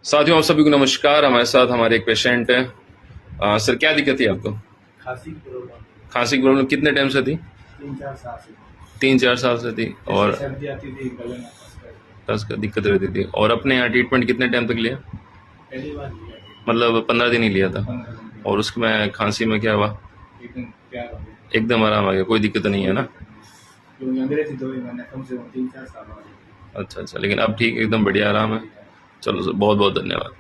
साथियों, आप सभी को नमस्कार। हमारे साथ हमारे एक पेशेंट है। सर, क्या दिक्कत थी आपको? खांसी की प्रॉब्लम। खांसी की प्रॉब्लम कितने टाइम से थी? 3-4 साल से। 3-4 साल से थी। और जैसे सर्दी आती थी गले में फंस कर टस का दिक्कत रहती थी। और अपने यहाँ ट्रीटमेंट कितने टाइम तक लिया? पहली बार लिया था। मतलब 15 दिन ही लिया था। 15 दिन के और उसमें खांसी में क्या हुआ? एकदम प्यार हो गया। एकदम आराम आ गया, कोई दिक्कत नहीं है ना? जो अंग्रेजी दवाई मैंने कम से कम 3-4 साल वाली। अच्छा अच्छा, लेकिन अब ठीक, एकदम बढ़िया आराम है। चलो सर, बहुत बहुत धन्यवाद।